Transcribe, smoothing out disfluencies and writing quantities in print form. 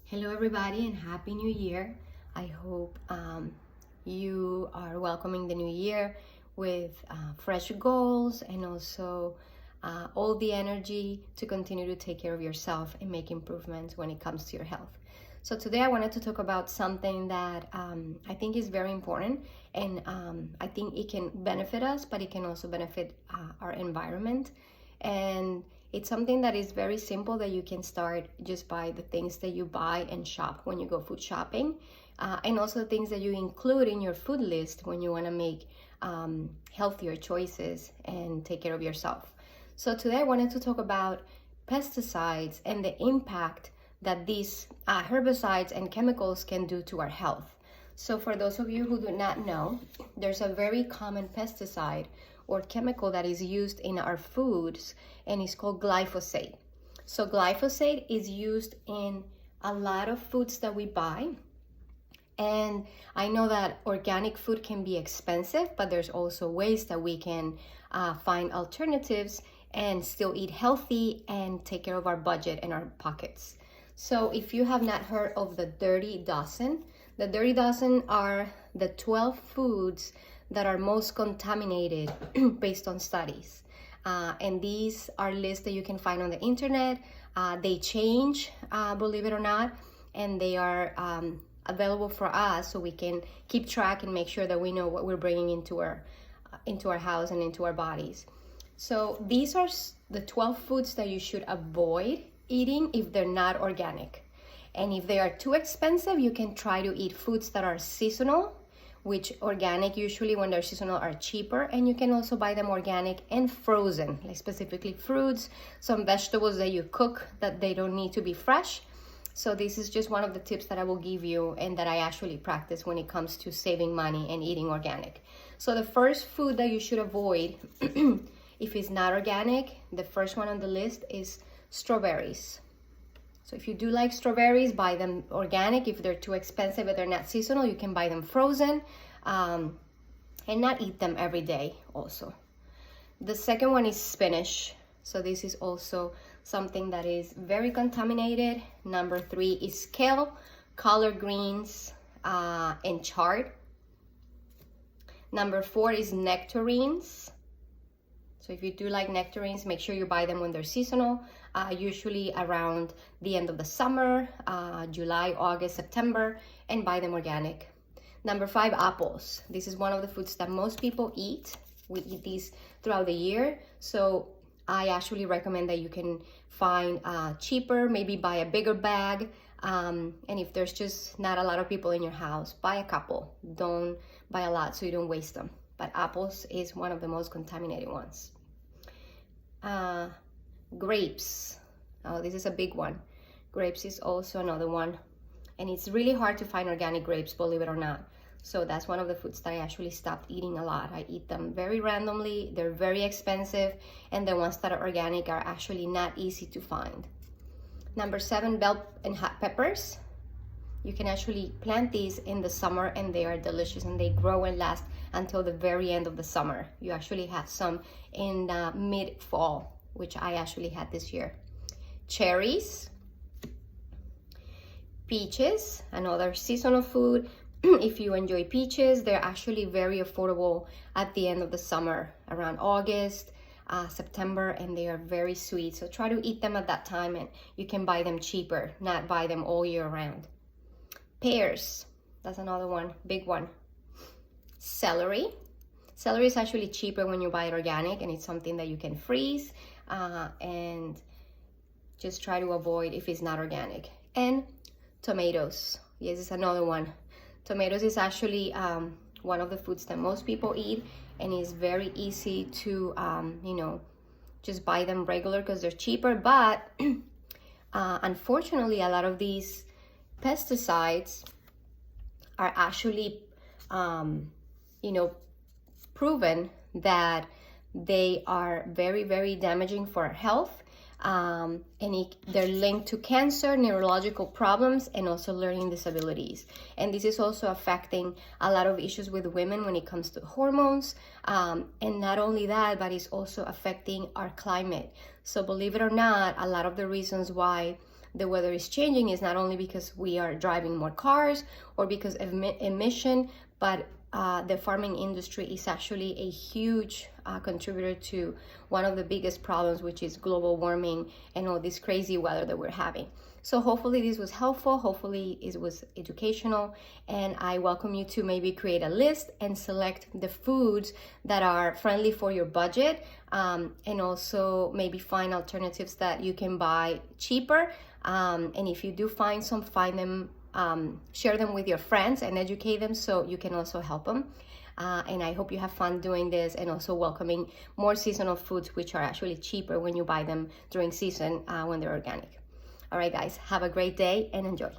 Hello everybody and Happy New Year. I hope you are welcoming the new year with fresh goals and also all the energy to continue to take care of yourself and make improvements when it comes to your health. So today I wanted to talk about something that I think is very important, and I think it can benefit us, but it can also benefit our environment. And it's something that is very simple that you can start just by the things that you buy and shop when you go food shopping, and also the things that you include in your food list when you want to make healthier choices and take care of yourself. So today I wanted to talk about pesticides and the impact that these herbicides and chemicals can do to our health. So for those of you who do not know, there's a very common pesticide or chemical that is used in our foods, and it's called glyphosate. So glyphosate is used in a lot of foods that we buy. And I know that organic food can be expensive, but there's also ways that we can find alternatives and still eat healthy and take care of our budget and our pockets. So if you have not heard of the Dirty Dozen, the Dirty Dozen are the 12 foods that are most contaminated based on studies. And these are lists that you can find on the internet. They change, believe it or not, and they are available for us so we can keep track and make sure that we know what we're bringing into our house and into our bodies. So these are the 12 foods that you should avoid eating if they're not organic. And if they are too expensive, you can try to eat foods that are seasonal, which organic usually when they're seasonal are cheaper, and you can also buy them organic and frozen, like specifically fruits, some vegetables that you cook that they don't need to be fresh. So this is just one of the tips that I will give you and that I actually practice when it comes to saving money and eating organic. So the first food that you should avoid if it's not organic, the first one on the list is strawberries. So if you do like strawberries, buy them organic. If they're too expensive or they're not seasonal, you can buy them frozen and not eat them every day also. The second one is spinach. So this is also something that is very contaminated. Number 3 is kale, collard greens, and chard. Number 4 is nectarines. So if you do like nectarines, make sure you buy them when they're seasonal, usually around the end of the summer, July, August, September, and buy them organic. Number 5, apples. This is one of the foods that most people eat. We eat these throughout the year. So I actually recommend that you can find cheaper, maybe buy a bigger bag. And if there's just not a lot of people in your house, buy a couple. Don't buy a lot so you don't waste them. But apples is one of the most contaminated ones. Grapes. Oh, this is a big one. Grapes is also another one. And it's really hard to find organic grapes, believe it or not. So that's one of the foods that I actually stopped eating a lot. I eat them very randomly. They're very expensive. And the ones that are organic are actually not easy to find. Number 7, bell and hot peppers. You can actually plant these in the summer and they are delicious and they grow and last until the very end of the summer. You actually have some in mid-fall, which I actually had this year. Cherries, peaches, another seasonal food. If you enjoy peaches, they're actually very affordable at the end of the summer, around August, September, and they are very sweet. So try to eat them at that time and you can buy them cheaper, not buy them all year round. Pears, that's another one, big one. Celery. Celery is actually cheaper when you buy it organic, and it's something that you can freeze and just try to avoid if it's not organic. And tomatoes. Yes, it's another one. Tomatoes is actually one of the foods that most people eat, and it's very easy to, just buy them regular because they're cheaper. But unfortunately, a lot of these pesticides are actually, proven that they are very, very damaging for our health. They're linked to cancer, neurological problems, and also learning disabilities. And this is also affecting a lot of issues with women when it comes to hormones. And not only that, but it's also affecting our climate. So believe it or not, a lot of the reasons why the weather is changing is not only because we are driving more cars or because of emission, but the farming industry is actually a huge contributor to one of the biggest problems, which is global warming and all this crazy weather that we're having. So hopefully this was helpful, hopefully it was educational, and I welcome you to maybe create a list and select the foods that are friendly for your budget, and also maybe find alternatives that you can buy cheaper. And if you do find some, find them, share them with your friends and educate them so you can also help them. And I hope you have fun doing this, and also welcoming more seasonal foods, which are actually cheaper when you buy them during season when they're organic. All right, guys, have a great day and enjoy.